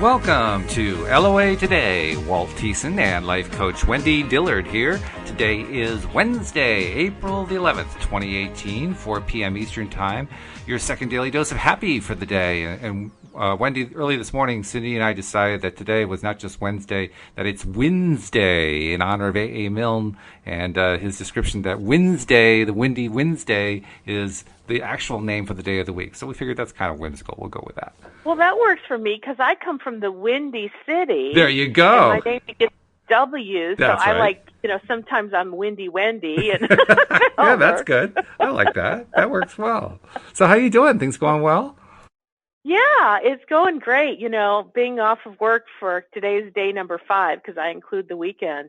Welcome to LOA Today. Walt Thiessen and life coach Wendy Dillard here. Today is Wednesday, April the 11th, 2018, 4 p.m. Eastern Time. Your second daily dose of happy for the day. And Wendy, early this morning, Cindy and I decided that today was not just Wednesday, that it's Wednesday in honor of A.A. Milne and his description that Wednesday, the windy Wednesday, is the actual name for the day of the week. So we figured that's kind of whimsical. We'll go with that. Well, that works for me because I come from the Windy City. There you go. And my name begins with W, that's so I right. sometimes I'm Windy Wendy. And yeah, that's good. I like that. That works well. So how you doing? Things going well? Yeah, it's going great. Being off of work for today's day number 5, because I include the weekend,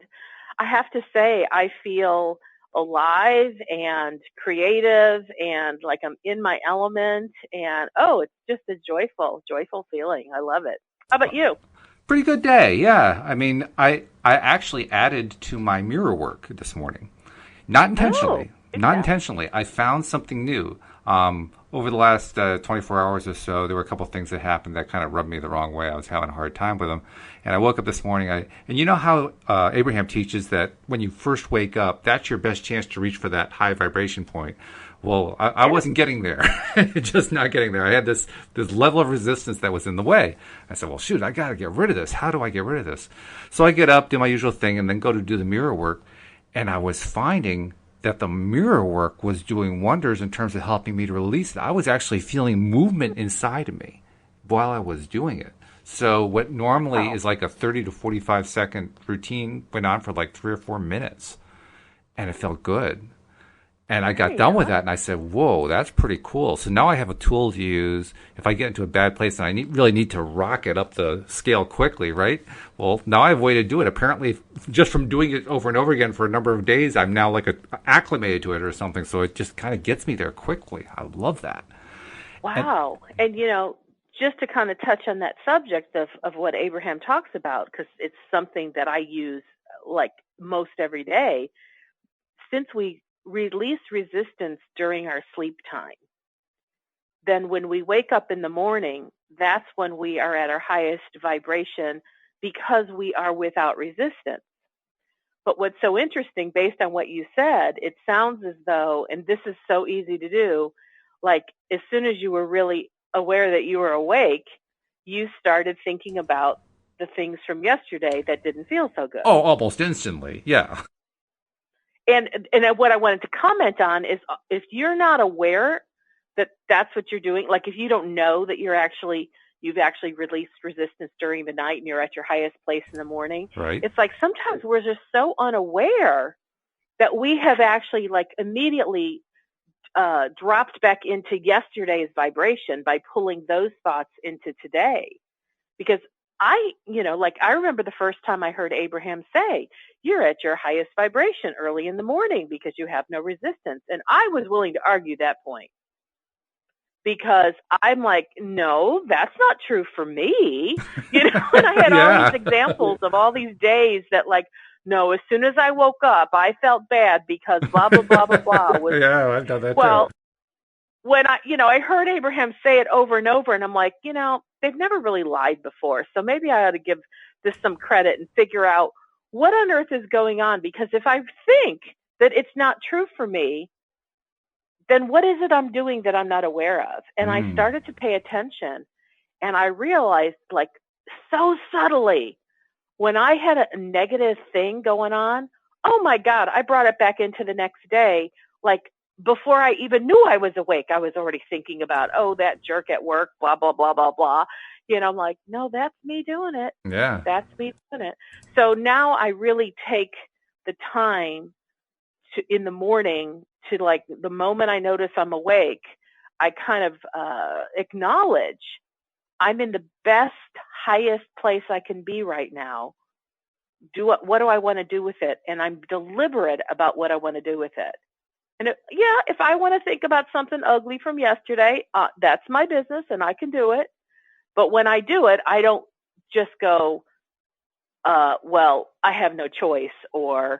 I have to say I feel alive and creative and like I'm in my element, and it's just a joyful feeling. I love it. How about you? Pretty good day, yeah. I mean, I actually added to my mirror work this morning. Not intentionally. Intentionally. I found something new. Over the last 24 hours or so, there were a couple of things that happened that kind of rubbed me the wrong way. I was having a hard time with them. And I woke up this morning, and you know how Abraham teaches that when you first wake up, that's your best chance to reach for that high vibration point. Well, I wasn't getting there, just not getting there. I had this level of resistance that was in the way. I said, well, shoot, I got to get rid of this. How do I get rid of this? So I get up, do my usual thing, and then go to do the mirror work. And I was finding that the mirror work was doing wonders in terms of helping me to release it. I was actually feeling movement inside of me while I was doing it. So what normally is like a 30 to 45 second routine went on for like 3 or 4 minutes. And it felt good. And I got done with that, and I said, whoa, that's pretty cool. So now I have a tool to use if I get into a bad place and I really need to rocket up the scale quickly, right? Well, now I have a way to do it. Apparently, just from doing it over and over again for a number of days, I'm now like acclimated to it or something. So it just kind of gets me there quickly. I love that. Wow. And just to kind of touch on that subject of what Abraham talks about, because it's something that I use like most every day, since we release resistance during our sleep time, then when we wake up in the morning, that's when we are at our highest vibration because we are without resistance. But what's so interesting, based on what you said, it sounds as though, and this is so easy to do, like as soon as you were really aware that you were awake, you started thinking about the things from yesterday that didn't feel so good. Oh, almost instantly. Yeah. And what I wanted to comment on is if you're not aware that that's what you're doing, like if you don't know that you've actually released resistance during the night and you're at your highest place in the morning, right? It's like sometimes we're just so unaware that we have actually like immediately dropped back into yesterday's vibration by pulling those thoughts into today. Because I remember the first time I heard Abraham say, you're at your highest vibration early in the morning because you have no resistance. And I was willing to argue that point because I'm like, no, that's not true for me. And I had all these examples of all these days that like, no, as soon as I woke up, I felt bad because blah, blah, blah, blah, blah. Yeah, I've done that too. When I heard Abraham say it over and over, and I'm like, they've never really lied before. So maybe I ought to give this some credit and figure out what on earth is going on. Because if I think that it's not true for me, then what is it I'm doing that I'm not aware of? And I started to pay attention, and I realized like so subtly when I had a negative thing going on, oh my God, I brought it back into the next day. Like, before I even knew I was awake, I was already thinking about, that jerk at work, blah, blah, blah, blah, blah. I'm like, no, that's me doing it. Yeah. That's me doing it. So now I really take the time in the morning to like the moment I notice I'm awake, I kind of acknowledge I'm in the best, highest place I can be right now. What do I want to do with it? And I'm deliberate about what I want to do with it. And if I want to think about something ugly from yesterday, that's my business and I can do it. But when I do it, I don't just go, well, I have no choice, or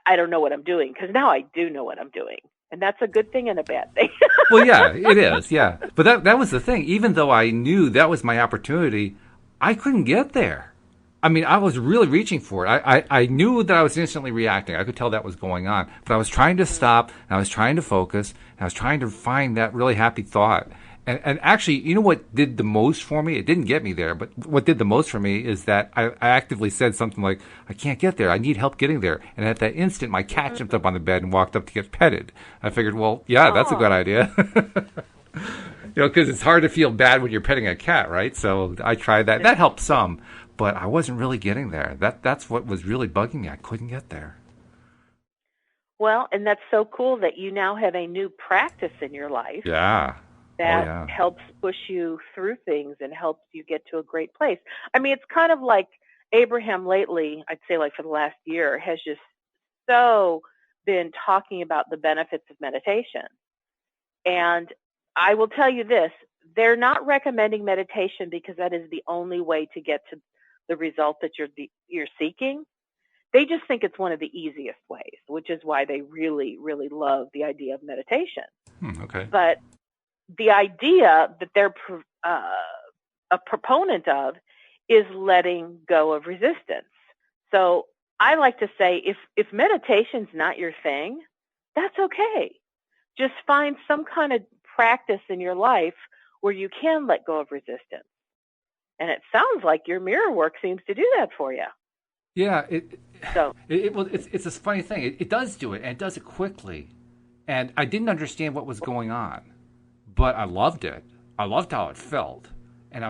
I don't know what I'm doing, because now I do know what I'm doing. And that's a good thing and a bad thing. Well, yeah, it is, yeah. But that was the thing. Even though I knew that was my opportunity, I couldn't get there. I mean, I was really reaching for it. I knew that I was instantly reacting. I could tell that was going on. But I was trying to stop, and I was trying to focus, and I was trying to find that really happy thought. And actually, you know what did the most for me? It didn't get me there, but what did the most for me is that I actively said something like, I can't get there. I need help getting there. And at that instant, my cat jumped up on the bed and walked up to get petted. I figured, well, yeah, that's a good idea. Because it's hard to feel bad when you're petting a cat, right? So I tried that. That helped some. But I wasn't really getting there. That's what was really bugging me. I couldn't get there. Well, and that's so cool that you now have a new practice in your life. Yeah. That helps push you through things and helps you get to a great place. I mean, it's kind of like Abraham lately, I'd say like for the last year, has just so been talking about the benefits of meditation. And I will tell you this, they're not recommending meditation because that is the only way to get to the result that you're seeking. They just think it's one of the easiest ways, which is why they really, really love the idea of meditation. Okay. But the idea that they're a proponent of is letting go of resistance. So I like to say, if meditation's not your thing, that's okay. Just find some kind of practice in your life where you can let go of resistance. And it sounds like your mirror work seems to do that for you. Yeah, it's a funny thing. It does do it, and it does it quickly. And I didn't understand what was going on, but I loved it. I loved how it felt, and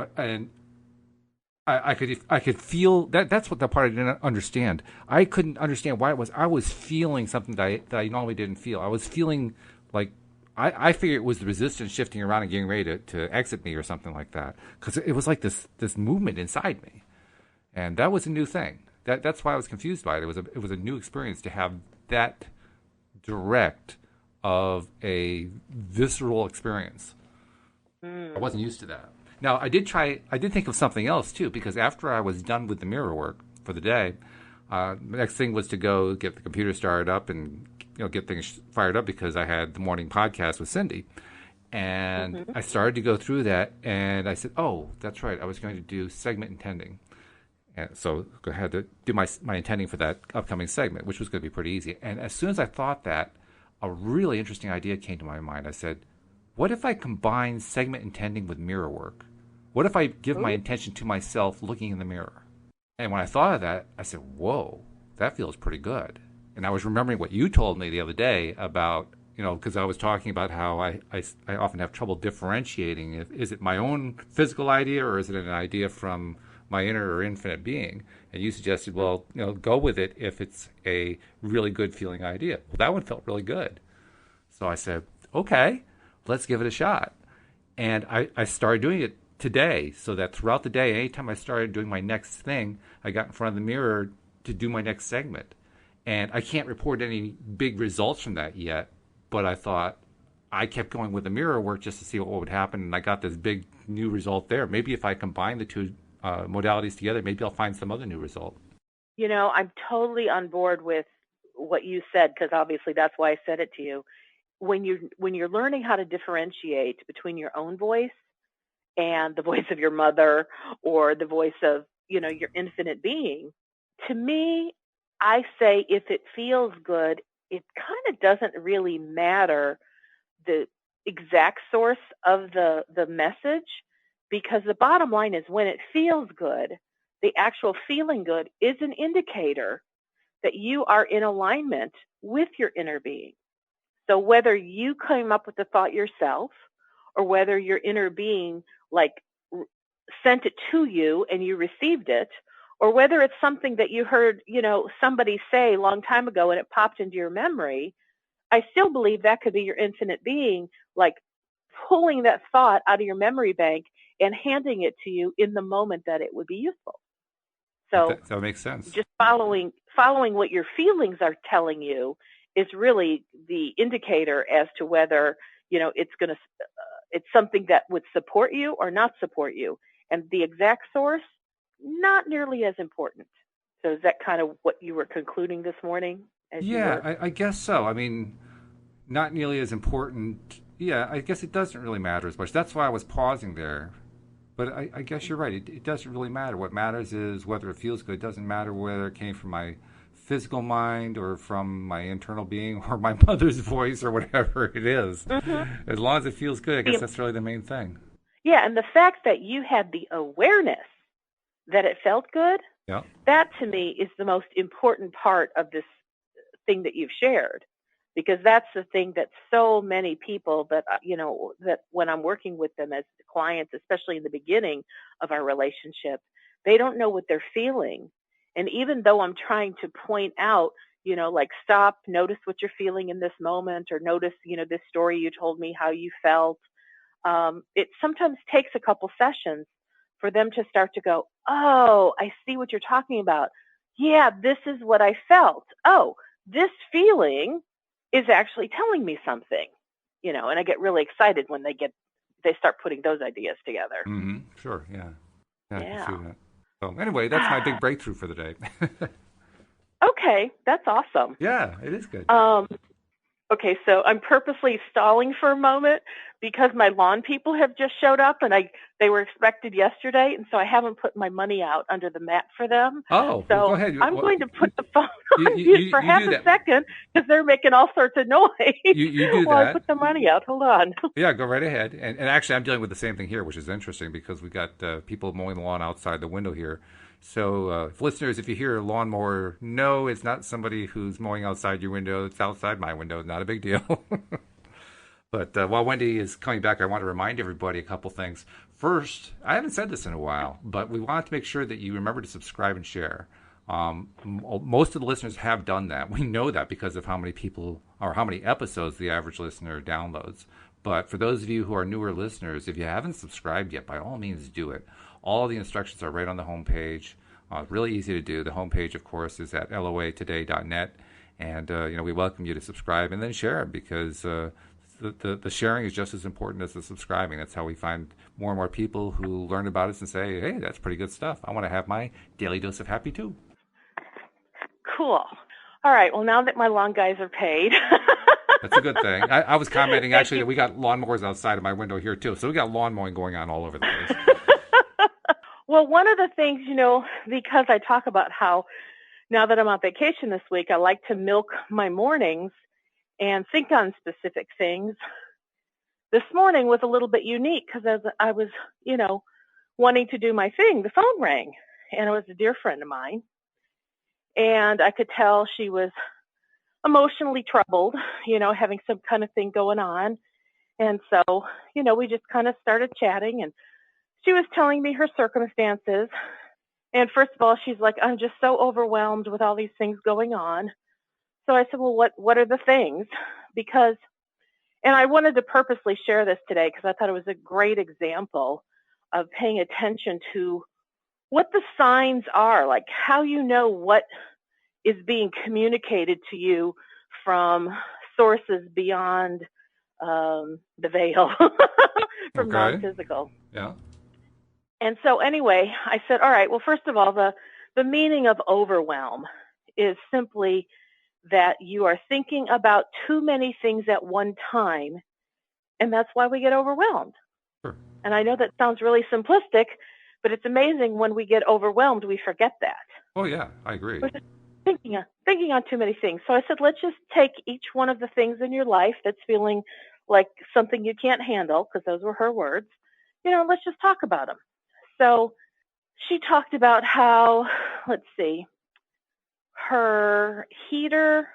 I could feel that. That's what the part I didn't understand. I couldn't understand why it was. I was feeling something that I normally didn't feel. I was feeling like. I figured it was the resistance shifting around and getting ready to exit me or something like that. Because it was like this movement inside me. And that was a new thing. That's why I was confused by it. It was a new experience to have that direct of a visceral experience. I wasn't used to that. Now, I did think of something else, too, because after I was done with the mirror work for the day, the next thing was to go get the computer started up and get things fired up because I had the morning podcast with Cindy. And I started to go through that, and I said, oh, that's right, I was going to do segment intending. And so I had to do my intending for that upcoming segment, which was going to be pretty easy. And as soon as I thought that, a really interesting idea came to my mind. I said, what if I combine segment intending with mirror work? What if I give my intention to myself looking in the mirror? And when I thought of that, I said, whoa, that feels pretty good. And I was remembering what you told me the other day about, because I was talking about how I often have trouble differentiating. Is it my own physical idea or is it an idea from my inner or infinite being? And you suggested, well, go with it if it's a really good feeling idea. Well, that one felt really good. So I said, okay, let's give it a shot. And I started doing it today, so that throughout the day, anytime I started doing my next thing, I got in front of the mirror to do my next segment. And I can't report any big results from that yet, but I thought I kept going with the mirror work just to see what would happen, and I got this big new result there. Maybe if I combine the two modalities together, maybe I'll find some other new result. I'm totally on board with what you said, because obviously that's why I said it to you. When you're learning how to differentiate between your own voice and the voice of your mother or the voice of, your infinite being, to me, I say if it feels good, it kind of doesn't really matter the exact source of the message, because the bottom line is when it feels good, the actual feeling good is an indicator that you are in alignment with your inner being. So whether you came up with the thought yourself or whether your inner being sent it to you and you received it, or whether it's something that you heard, somebody say a long time ago and it popped into your memory, I still believe that could be your infinite being, pulling that thought out of your memory bank and handing it to you in the moment that it would be useful. So that makes sense. Just following what your feelings are telling you is really the indicator as to whether, it's something that would support you or not support you. And the exact source, not nearly as important. So is that kind of what you were concluding this morning? I guess so. I mean, not nearly as important. Yeah, I guess it doesn't really matter as much. That's why I was pausing there. But I guess you're right. It doesn't really matter. What matters is whether it feels good. It doesn't matter whether it came from my physical mind or from my internal being or my mother's voice or whatever it is. Mm-hmm. As long as it feels good, I guess that's really the main thing. Yeah, and the fact that you had the awareness that it felt good, Yeah. that to me is the most important part of this thing that you've shared, because that's the thing that so many people that that when I'm working with them as clients, especially in the beginning of our relationship, they don't know what they're feeling. And even though I'm trying to point out, like, stop, notice what you're feeling in this moment, or notice, this story you told me, how you felt, it sometimes takes a couple sessions for them to start to go, oh, I see what you're talking about. Yeah, this is what I felt. Oh, this feeling is actually telling me something, and I get really excited when they start putting those ideas together. Mm-hmm. Sure. Yeah. Yeah, I can see Yeah. that. So anyway, that's my big breakthrough for the day. Okay, that's awesome. Yeah, it is good. Okay, so I'm purposely stalling for a moment because my lawn people have just showed up, and they were expected yesterday, and so I haven't put my money out under the mat for them. Oh, well, go So ahead. I'm Well, going to put the phone you, on mute you, for you half do a that. second because they're making all sorts of noise You do while I that. put the money out. Hold on. Yeah, go right ahead. And actually, I'm dealing with the same thing here, which is interesting because we got people mowing the lawn outside the window here. So, listeners, if you hear a lawnmower, no, it's not somebody who's mowing outside your window. It's outside my window. Not a big deal. But while Wendy is coming back, I want to remind everybody a couple things. First, I haven't said this in a while, but we want to make sure that you remember to subscribe and share. Most of the listeners have done that. We know that because of how many people or how many episodes the average listener downloads. But for those of you who are newer listeners, if you haven't subscribed yet, by all means do it. All the instructions are right on the homepage. Really easy to do. The homepage, of course, is at loatoday.net. And we welcome you to subscribe and then share it because the sharing is just as important as the subscribing. That's how we find more and more people who learn about us and say, hey, that's pretty good stuff. I want to have my daily dose of happy too. Cool. All right. Well, now that my lawn guys are paid. That's a good thing. I was commenting actually that we got lawnmowers outside of my window here too. So we got lawn mowing going on all over the place. Well, one of the things, because I talk about how now that I'm on vacation this week, I like to milk my mornings and think on specific things. This morning was a little bit unique because as I was, wanting to do my thing, the phone rang, and it was a dear friend of mine. And I could tell she was emotionally troubled, having some kind of thing going on. And so, we just kind of started chatting, and she was telling me her circumstances. And first of all, she's like, I'm just so overwhelmed with all these things going on. So I said, well, what are the things? And I wanted to purposely share this today because I thought it was a great example of paying attention to what the signs are, like how you know what is being communicated to you from sources beyond the veil, from Okay. non-physical. Yeah. And so anyway, I said, all right, well, first of all, the meaning of overwhelm is simply that you are thinking about too many things at one time, and that's why we get overwhelmed. Sure. And I know that sounds really simplistic, but it's amazing when we get overwhelmed, we forget that. Oh yeah, I agree. We're just thinking on too many things. So I said, let's just take each one of the things in your life that's feeling like something you can't handle, because those were her words. Let's just talk about them. So she talked about how, let's see, her heater,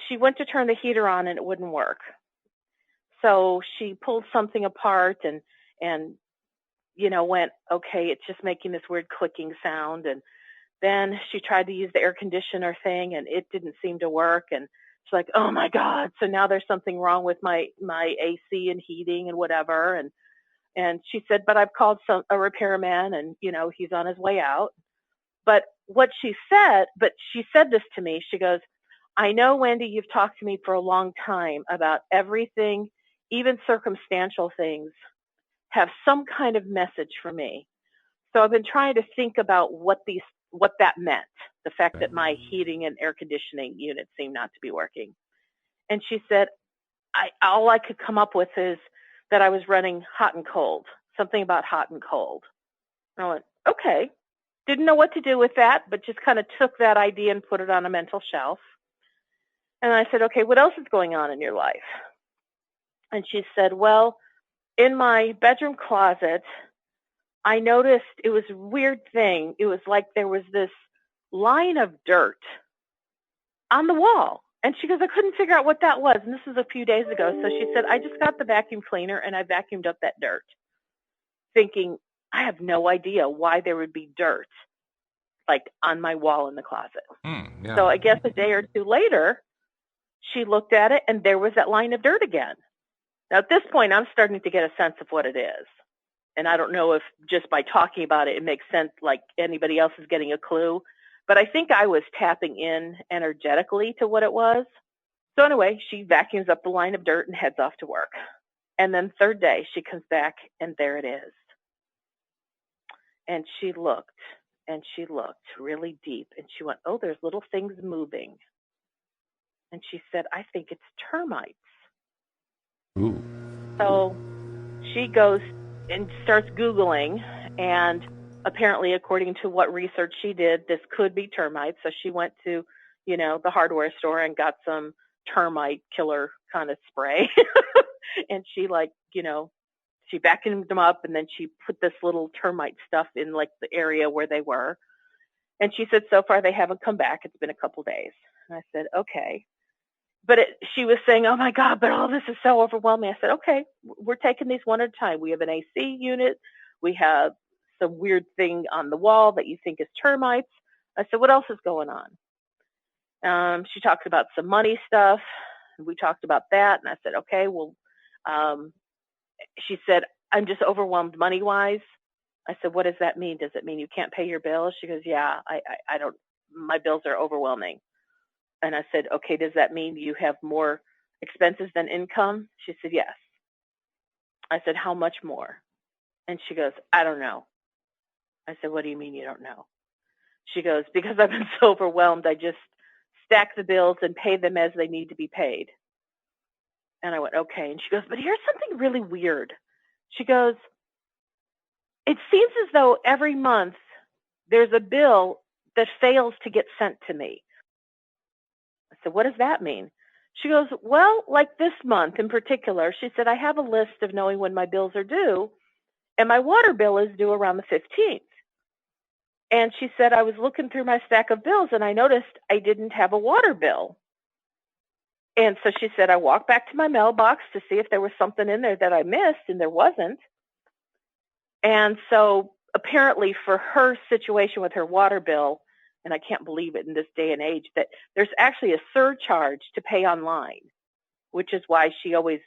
she went to turn the heater on and it wouldn't work. So she pulled something apart and went, okay, it's just making this weird clicking sound. And then she tried to use the air conditioner thing and it didn't seem to work. And she's like, oh my God. So now there's something wrong with my AC and heating and whatever. And she said, but I've called a repairman and, he's on his way out. But she said this to me. She goes, I know, Wendy, you've talked to me for a long time about everything, even circumstantial things, have some kind of message for me. So I've been trying to think about what that meant, the fact that my heating and air conditioning unit seemed not to be working. And she said, all I could come up with is that I was running hot and cold. something about hot and cold. And I went, okay. Didn't know what to do with that, but just kind of took that idea and put it on a mental shelf. And I said, okay, what else is going on in your life? And she said, well, in my bedroom closet, I noticed it was a weird thing. It was like there was this line of dirt on the wall. And she goes, I couldn't figure out what that was. And this was a few days ago. So she said, I just got the vacuum cleaner and I vacuumed up that dirt, thinking, I have no idea why there would be dirt like on my wall in the closet. Yeah. So I guess a day or two later, she looked at it and there was that line of dirt again. Now at this point, I'm starting to get a sense of what it is. And I don't know if just by talking about it, it makes sense, like anybody else is getting a clue. But I think I was tapping in energetically to what it was. So anyway, she vacuums up the line of dirt and heads off to work. And then third day, she comes back and there it is. And she looked really deep and she went, oh, there's little things moving. And she said, I think it's termites. Ooh. So she goes and starts Googling, and apparently, according to what research she did, this could be termites. So she went to, the hardware store and got some termite killer kind of spray. And she she vacuumed them up, and then she put this little termite stuff in like the area where they were. And she said, so far they haven't come back. It's been a couple days. And I said, okay. But she was saying, oh my God, but all this is so overwhelming. I said, okay, we're taking these one at a time. We have an AC unit. We have some weird thing on the wall that you think is termites. I said, what else is going on? She talked about some money stuff. We talked about that. And I said, okay, well, she said, I'm just overwhelmed money-wise. I said, what does that mean? Does it mean you can't pay your bills? She goes, yeah, I don't, my bills are overwhelming. And I said, okay, does that mean you have more expenses than income? She said, yes. I said, how much more? And she goes, I don't know. I said, what do you mean you don't know? She goes, because I've been so overwhelmed, I just stack the bills and pay them as they need to be paid. And I went, okay. And she goes, but here's something really weird. She goes, it seems as though every month there's a bill that fails to get sent to me. I said, what does that mean? She goes, well, like this month in particular, she said, I have a list of knowing when my bills are due, and my water bill is due around the 15th. And she said, I was looking through my stack of bills, and I noticed I didn't have a water bill. And so she said, I walked back to my mailbox to see if there was something in there that I missed, and there wasn't. And so apparently for her situation with her water bill, and I can't believe it in this day and age, that there's actually a surcharge to pay online, which is why she always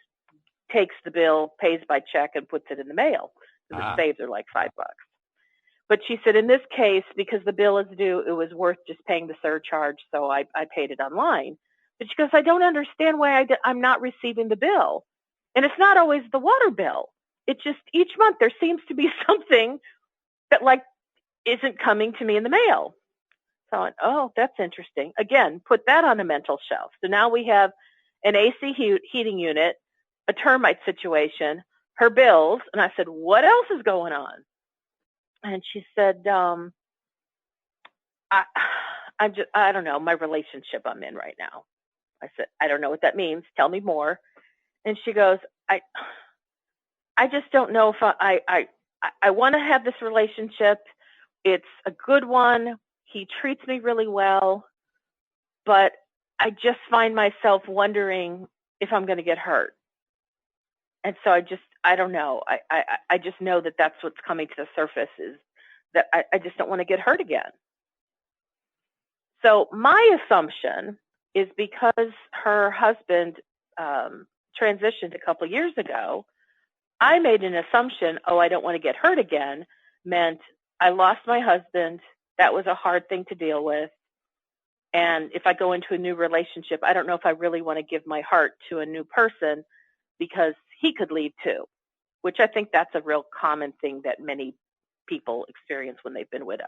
takes the bill, pays by check, and puts it in the mail. Because it saves her like $5. But she said, in this case, because the bill is due, it was worth just paying the surcharge, so I paid it online. But she goes, I don't understand why I'm not receiving the bill. And it's not always the water bill. It just, each month there seems to be something that like isn't coming to me in the mail. So I went, oh, that's interesting. Again, put that on a mental shelf. So now we have an AC heating unit, a termite situation, her bills. And I said, what else is going on? And she said, I don't know, my relationship I'm in right now. I said, I don't know what that means. Tell me more. And she goes, I just don't know if I want to have this relationship. It's a good one. He treats me really well, but I just find myself wondering if I'm going to get hurt. And so I don't know. I just know that that's what's coming to the surface, is that I just don't want to get hurt again. So my assumption is because her husband transitioned a couple years ago, I made an assumption, I don't want to get hurt again, meant I lost my husband. That was a hard thing to deal with. And if I go into a new relationship, I don't know if I really want to give my heart to a new person because he could leave too, which I think that's a real common thing that many people experience when they've been widowed.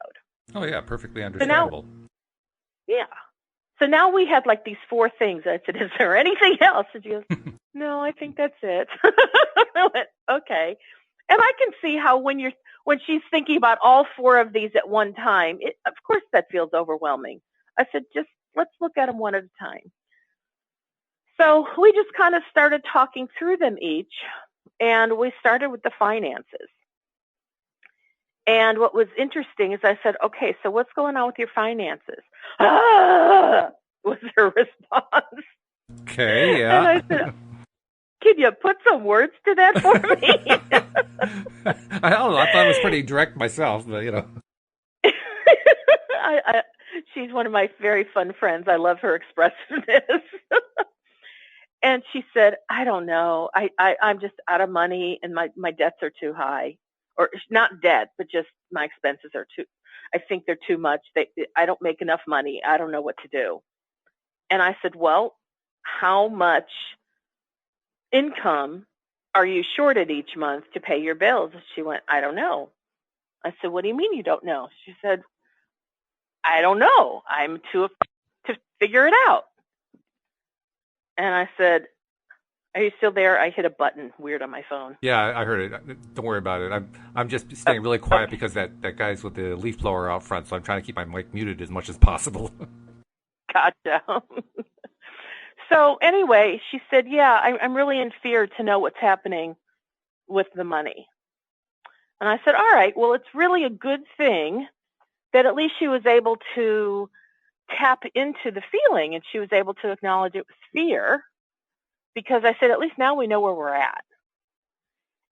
Oh, yeah, perfectly understandable. So now we had like these 4 things. I said, is there anything else? And she goes, no, I think that's it. I went, okay. And I can see how when she's thinking about all four of these at one time, of course that feels overwhelming. I said, just let's look at them one at a time. So we just kind of started talking through them each, and we started with the finances. And what was interesting is I said, okay, so what's going on with your finances? Ah, was her response. Okay, yeah. And I said, can you put some words to that for me? I don't know. I thought it was pretty direct myself, but She's one of my very fun friends. I love her expressiveness. And she said, I don't know. I'm just out of money and my debts are too high. Or not debt, but just my expenses are I think they're too much. I don't make enough money. I don't know what to do. And I said, well, how much income are you shorted each month to pay your bills? She went, I don't know. I said, what do you mean you don't know? She said, I don't know. I'm too to figure it out. And I said, are you still there? I hit a button weird on my phone. yeah, I heard it. Don't worry about it. I'm just staying really quiet because that guy's with the leaf blower out front, so I'm trying to keep my mic muted as much as possible. Gotcha. So anyway, she said, yeah, I'm really in fear to know what's happening with the money. And I said, all right, well, it's really a good thing that at least she was able to tap into the feeling and she was able to acknowledge it was fear, because I said, at least now we know where we're at.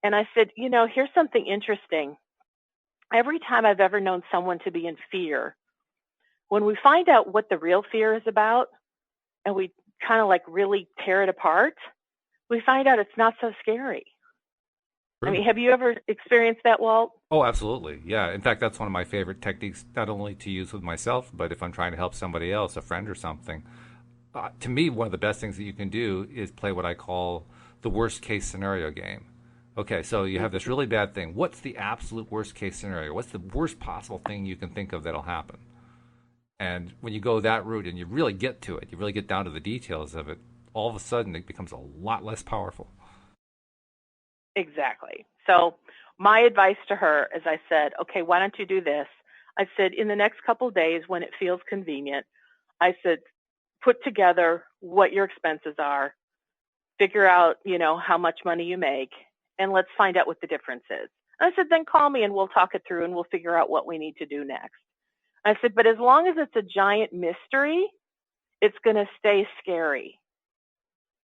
And I said, here's something interesting. Every time I've ever known someone to be in fear, when we find out what the real fear is about and we kind of like really tear it apart, we find out it's not so scary. True. I mean, have you ever experienced that, Walt? Oh, absolutely. Yeah. In fact, that's one of my favorite techniques, not only to use with myself, but if I'm trying to help somebody else, a friend or something. To me, one of the best things that you can do is play what I call the worst case scenario game. Okay, so you have this really bad thing. What's the absolute worst case scenario? What's the worst possible thing you can think of that'll happen? And when you go that route and you really get to it, you really get down to the details of it, all of a sudden it becomes a lot less powerful. Exactly. So my advice to her is I said, okay, why don't you do this? I said, in the next couple of days when it feels convenient, I said, put together what your expenses are, figure out, how much money you make, and let's find out what the difference is. I said, then call me and we'll talk it through and we'll figure out what we need to do next. I said, but as long as it's a giant mystery, it's going to stay scary.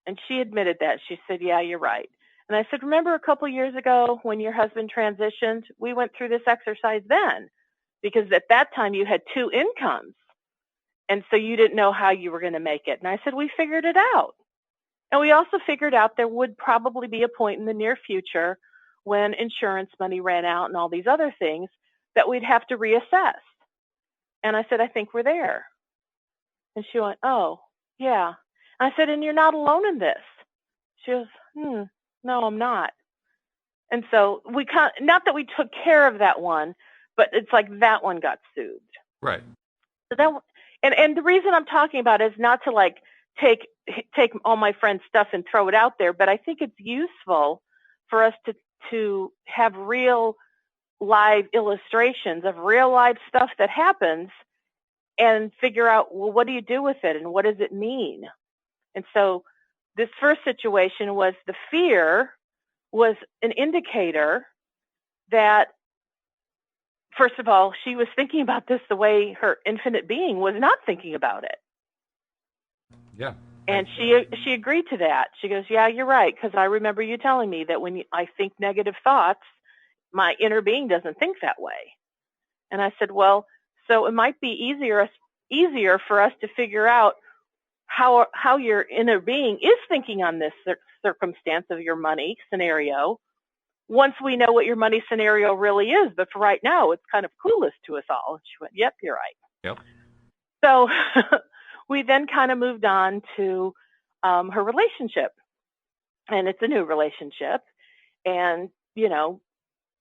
And she admitted that. She said, yeah, you're right. And I said, remember a couple of years ago when your husband transitioned, we went through this exercise then, because at that time you had two incomes. And so you didn't know how you were going to make it. And I said, we figured it out. And we also figured out there would probably be a point in the near future when insurance money ran out and all these other things that we'd have to reassess. And I said, I think we're there. And she went, oh, yeah. And I said, and you're not alone in this. She goes, no, I'm not. And so not that we took care of that one, but it's like that one got soothed. Right. So and the reason I'm talking about it is not to like take all my friends' stuff and throw it out there, but I think it's useful for us to have real live illustrations of real life stuff that happens and figure out, well, what do you do with it and what does it mean? And so this first situation was the fear was an indicator that, first of all, she was thinking about this the way her infinite being was not thinking about it. Yeah. And she agreed to that. She goes, yeah, you're right, because I remember you telling me that when I think negative thoughts, my inner being doesn't think that way. And I said, well, so it might be easier for us to figure out how your inner being is thinking on this circumstance of your money scenario once we know what your money scenario really is. But for right now, it's kind of clueless to us all. And she went, yep, you're right. Yep. So we then kind of moved on to her relationship. And it's a new relationship. And,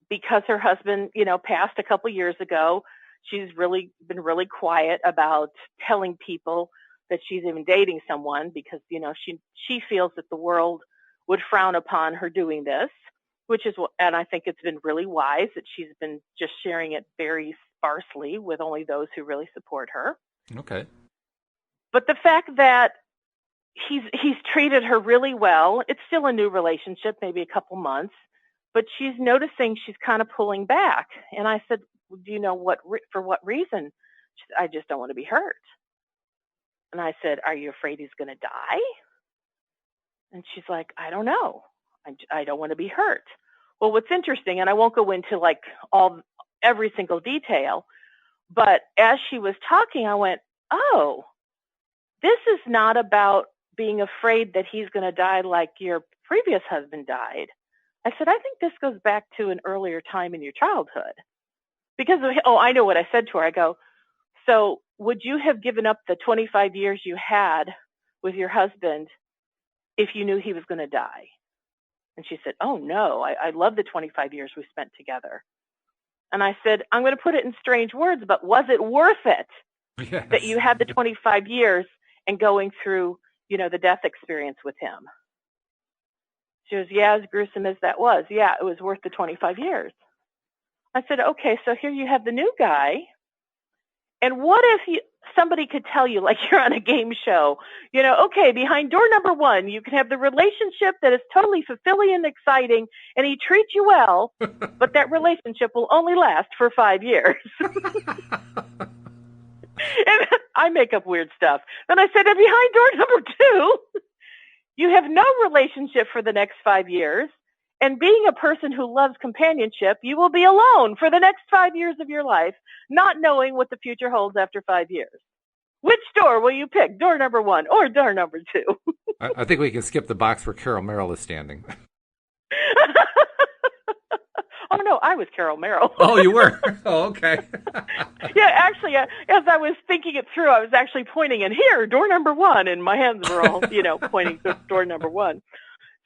because her husband, passed a couple years ago, she's really been really quiet about telling people that she's even dating someone because, she feels that the world would frown upon her doing this. and I think it's been really wise that she's been just sharing it very sparsely with only those who really support her. Okay. But the fact that he's treated her really well, it's still a new relationship, maybe a couple months, but she's noticing she's kind of pulling back. And I said, do you know for what reason? She said, I just don't want to be hurt. And I said, are you afraid he's going to die? And she's like, I don't know. I don't want to be hurt. Well, what's interesting, and I won't go into like every single detail, but as she was talking, I went, oh, this is not about being afraid that he's going to die like your previous husband died. I said, I think this goes back to an earlier time in your childhood. Because, I know what I said to her. I go, so would you have given up the 25 years you had with your husband if you knew he was going to die? And she said, oh, no, I love the 25 years we spent together. And I said, I'm going to put it in strange words, but was it worth it that you had the 25 years and going through, the death experience with him? She goes, yeah, as gruesome as that was, yeah, it was worth the 25 years. I said, okay, so here you have the new guy. And what if somebody could tell you, like you're on a game show, okay, behind door number 1, you can have the relationship that is totally fulfilling and exciting, and he treats you well, but that relationship will only last for 5 years. And I make up weird stuff. And I said, and behind door number 2, you have no relationship for the next 5 years. And being a person who loves companionship, you will be alone for the next 5 years of your life, not knowing what the future holds after 5 years. Which door will you pick, door number 1 or door number 2? I think we can skip the box where Carol Merrill is standing. Oh, no, I was Carol Merrill. Oh, you were? Oh, okay. Yeah, actually, as I was thinking it through, I was actually pointing in here, door number 1, and my hands were all, pointing to door number 1.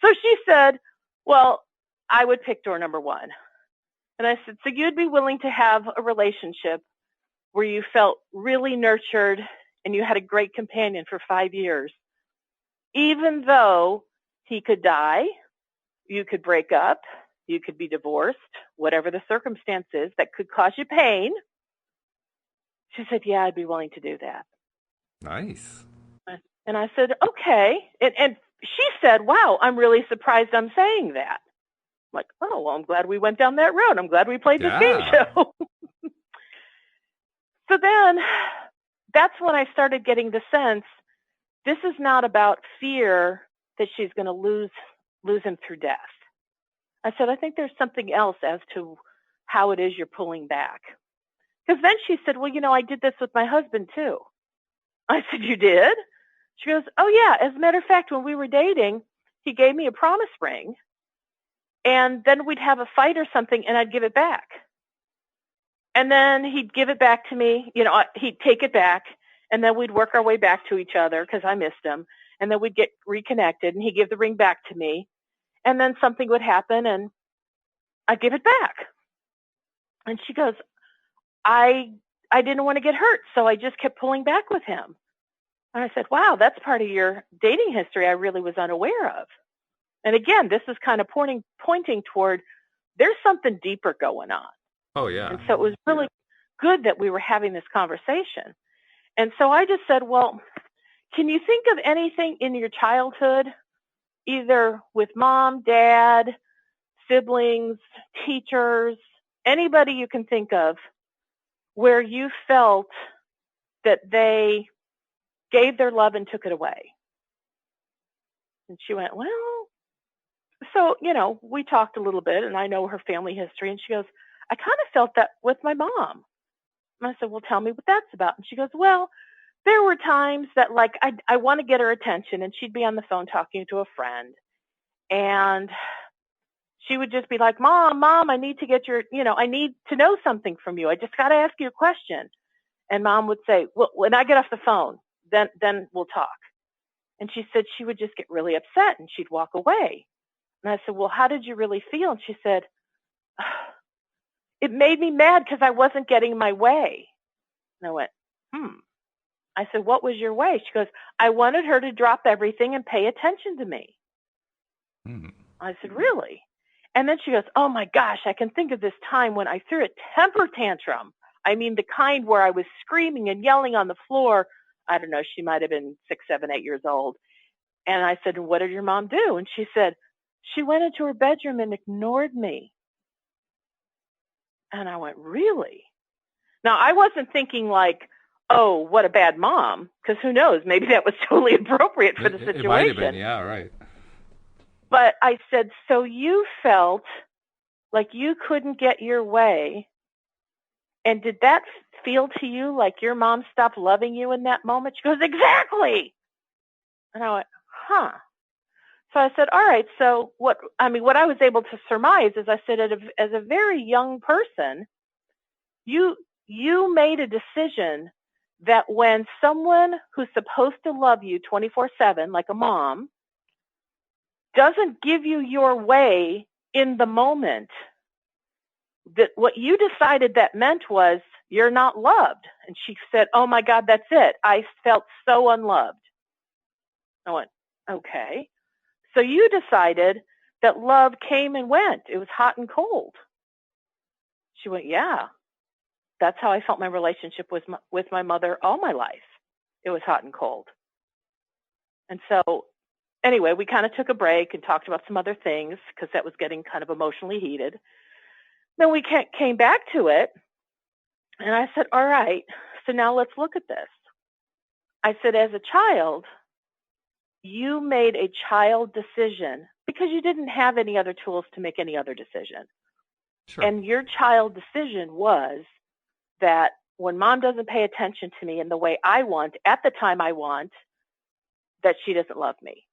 So she said, well, I would pick door number 1. And I said, so you'd be willing to have a relationship where you felt really nurtured and you had a great companion for 5 years, even though he could die, you could break up, you could be divorced, whatever the circumstances that could cause you pain. She said, yeah, I'd be willing to do that. Nice. And I said, okay. And she said, wow, I'm really surprised I'm saying that. I'm like, oh, well, I'm glad we went down that road. I'm glad we played this game show. So then that's when I started getting the sense this is not about fear that she's going to lose him through death. I said, I think there's something else as to how it is you're pulling back. Because then she said, well, I did this with my husband too. I said, you did? She goes, oh, yeah. As a matter of fact, when we were dating, he gave me a promise ring, and then we'd have a fight or something, and I'd give it back. And then he'd give it back to me. He'd take it back, and then we'd work our way back to each other because I missed him. And then we'd get reconnected, and he'd give the ring back to me. And then something would happen, and I'd give it back. And she goes, I didn't want to get hurt, so I just kept pulling back with him. And I said, wow, that's part of your dating history I really was unaware of. And again, this is kind of pointing toward there's something deeper going on. Oh, yeah. And so it was really good that we were having this conversation. And so I just said, well, can you think of anything in your childhood, either with mom, dad, siblings, teachers, anybody you can think of, where you felt that they gave their love and took it away? And she went, well, so, we talked a little bit, and I know her family history, and she goes, I kind of felt that with my mom. And I said, well, tell me what that's about. And she goes, well, there were times that, like, I want to get her attention, and she'd be on the phone talking to a friend, and she would just be like, Mom, I need to get I need to know something from you. I just got to ask you a question. And Mom would say, well, when I get off the phone, then we'll talk. And she said she would just get really upset and she'd walk away. And I said, well, how did you really feel? And she said, it made me mad because I wasn't getting my way. And I went, I said, what was your way? She goes, I wanted her to drop everything and pay attention to me. I said, really? And then she goes, oh my gosh, I can think of this time when I threw a temper tantrum. I mean, the kind where I was screaming and yelling on the floor. I don't know, she might have been 6, 7, 8 years old. And I said, what did your mom do? And she said, she went into her bedroom and ignored me. And I went, really? Now, I wasn't thinking like, oh, what a bad mom, because who knows? Maybe that was totally appropriate for the situation. It might have been, yeah, right. But I said, so you felt like you couldn't get your way, and did that feel to you like your mom stopped loving you in that moment? She goes, exactly. And I went, huh. So I said, all right, so what I was able to surmise is I said, as a very young person, you made a decision that when someone who's supposed to love you 24/7, like a mom, doesn't give you your way in the moment, that what you decided that meant was you're not loved. And she said, oh my God, that's it. I felt so unloved. I went, okay. So you decided that love came and went. It was hot and cold. She went, yeah. That's how I felt my relationship with my mother all my life. It was hot and cold. And so anyway, we kind of took a break and talked about some other things because that was getting kind of emotionally heated. Then we came back to it, and I said, all right, so now let's look at this. I said, as a child, you made a child decision because you didn't have any other tools to make any other decision. Sure. And your child decision was that when mom doesn't pay attention to me in the way I want, at the time I want, that she doesn't love me.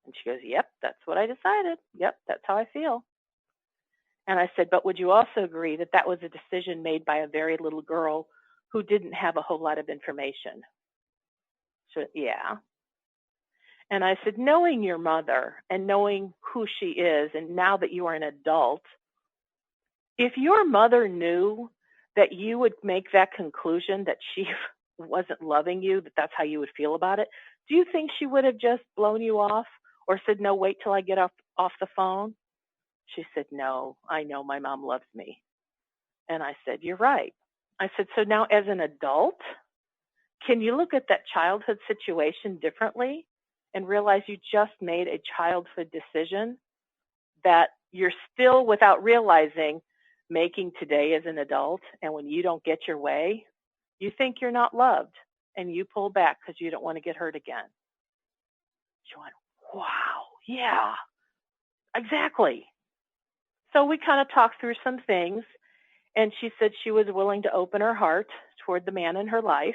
And she goes, yep, that's what I decided. Yep, that's how I feel. And I said, but would you also agree that that was a decision made by a very little girl who didn't have a whole lot of information? She said, yeah. And I said, knowing your mother and knowing who she is, and now that you are an adult, if your mother knew that you would make that conclusion that she wasn't loving you, that that's how you would feel about it, do you think she would have just blown you off or said, no, wait till I get off the phone? She said, no, I know my mom loves me. And I said, you're right. I said, so now as an adult, can you look at that childhood situation differently and realize you just made a childhood decision that you're still, without realizing, making today as an adult? And when you don't get your way, you think you're not loved and you pull back because you don't want to get hurt again. She went, wow, yeah, exactly. So we kind of talked through some things, and she said she was willing to open her heart toward the man in her life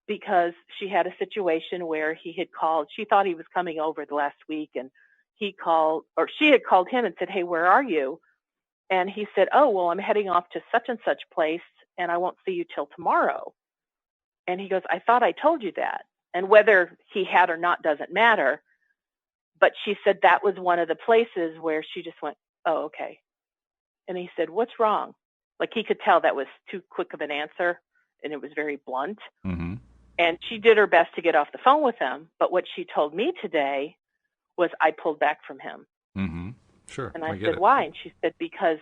because she had a situation where he had called. She thought he was coming over the last week, and he called, or she had called him and said, hey, where are you? And he said, oh, well, I'm heading off to such and such place, and I won't see you till tomorrow. And he goes, I thought I told you that. And whether he had or not doesn't matter. But she said that was one of the places where she just went, oh, okay. And he said, what's wrong? Like he could tell that was too quick of an answer, and it was very blunt. Mm-hmm. And she did her best to get off the phone with him. But what she told me today was I pulled back from him. Mm-hmm. Sure. And I said, why? And she said, because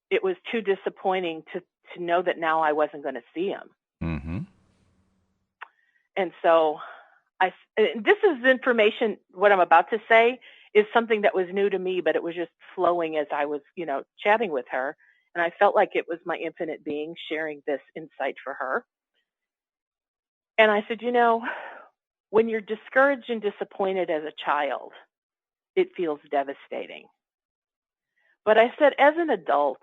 it was too disappointing to know that now I wasn't going to see him. Mm-hmm. And so this is information, what I'm about to say is something that was new to me, but it was just flowing as I was, chatting with her. And I felt like it was my infinite being sharing this insight for her. And I said, when you're discouraged and disappointed as a child, it feels devastating. But I said, as an adult,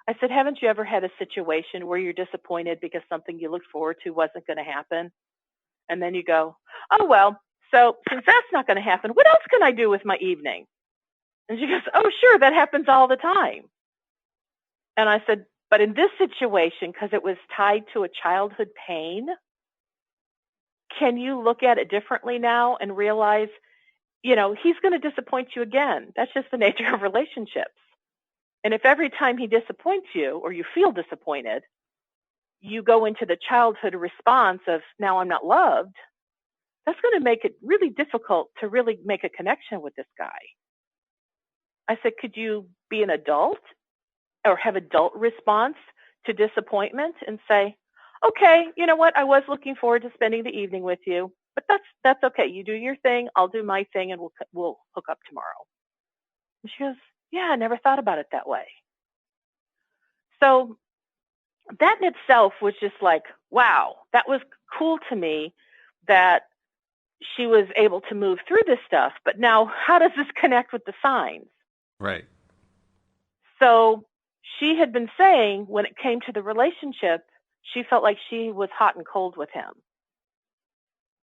I said, haven't you ever had a situation where you're disappointed because something you looked forward to wasn't going to happen? And then you go, oh, well, so since that's not going to happen, what else can I do with my evening? And she goes, oh, sure, that happens all the time. And I said, but in this situation, because it was tied to a childhood pain, can you look at it differently now and realize, he's going to disappoint you again. That's just the nature of relationships. And if every time he disappoints you or you feel disappointed, you go into the childhood response of now I'm not loved, that's going to make it really difficult to really make a connection with this guy. I said, could you be an adult or have adult response to disappointment and say, okay, you know what? I was looking forward to spending the evening with you, but that's okay. You do your thing. I'll do my thing and we'll hook up tomorrow. And she goes, yeah, I never thought about it that way. So that in itself was just like, wow, that was cool to me that she was able to move through this stuff. But now how does this connect with the signs? Right. So she had been saying when it came to the relationship, she felt like she was hot and cold with him.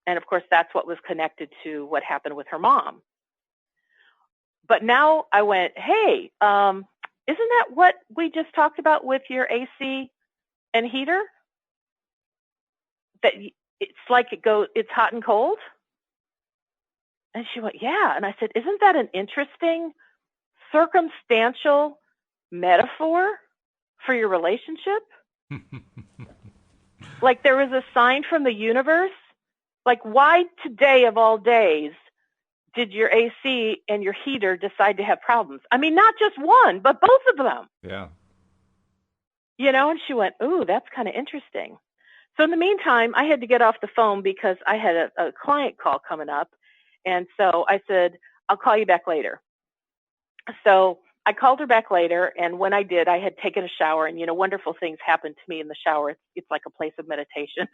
And of course, that's what was connected to what happened with her mom. But now I went, hey, isn't that what we just talked about with your AC and heater? That it's like it's hot and cold? And she went, yeah. And I said, isn't that an interesting circumstantial metaphor for your relationship? Like there was a sign from the universe. Like why today of all days did your AC and your heater decide to have problems? I mean, not just one, but both of them. Yeah. You know, and she went, ooh, that's kind of interesting. So in the meantime, I had to get off the phone because I had a client call coming up. And so I said, I'll call you back later. So I called her back later. And when I did, I had taken a shower and, you know, wonderful things happened to me in the shower. It's like a place of meditation.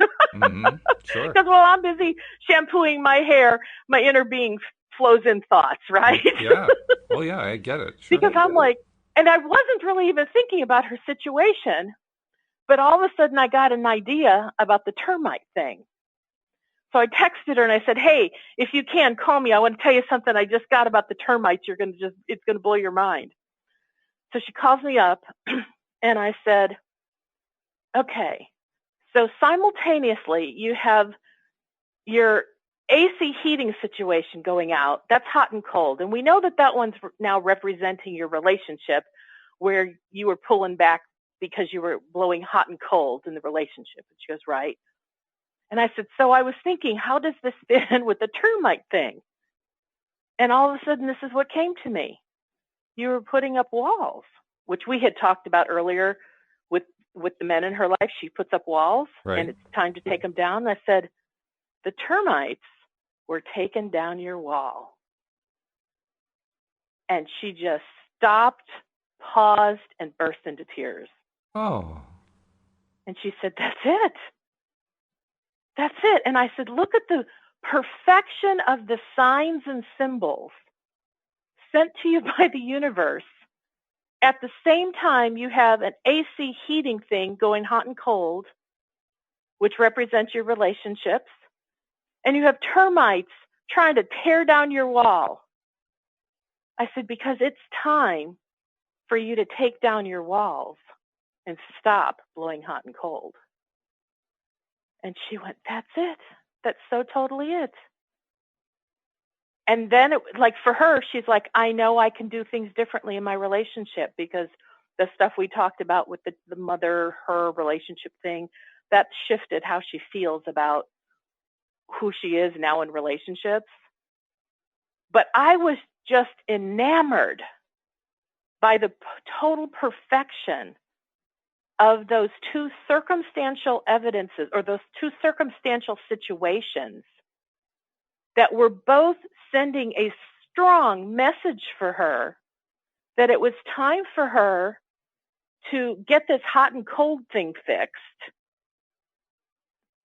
Sure. Because while I'm busy shampooing my hair, my inner being flows in thoughts, right? Yeah. Well, yeah, I get it. Sure. Because I'm like, and I wasn't really even thinking about her situation, but all of a sudden I got an idea about the termite thing. So I texted her and I said, hey, if you can, call me. I want to tell you something I just got about the termites. It's going to blow your mind. So she calls me up and I said, okay, so simultaneously you have your AC heating situation going out. That's hot and cold. And we know that one's now representing your relationship where you were pulling back because you were blowing hot and cold in the relationship. And she goes, right. And I said, so I was thinking, how does this fit in with the termite thing? And all of a sudden, this is what came to me. You were putting up walls, which we had talked about earlier with the men in her life. She puts up walls, Right. and it's time to take them down. And I said, the termites were taking down your wall. And she just stopped, paused, and burst into tears. Oh. And she said, that's it. That's it. And I said, look at the perfection of the signs and symbols sent to you by the universe. At the same time, you have an AC heating thing going hot and cold, which represents your relationships. And you have termites trying to tear down your wall. I said, because it's time for you to take down your walls and stop blowing hot and cold. And she went, that's it. That's so totally it. And then, like for her, she's like, I know I can do things differently in my relationship because the stuff we talked about with the mother-her relationship thing, that shifted how she feels about who she is now in relationships. But I was just enamored by the total perfection of those two circumstantial evidences or those two circumstantial situations that were both sending a strong message for her that it was time for her to get this hot and cold thing fixed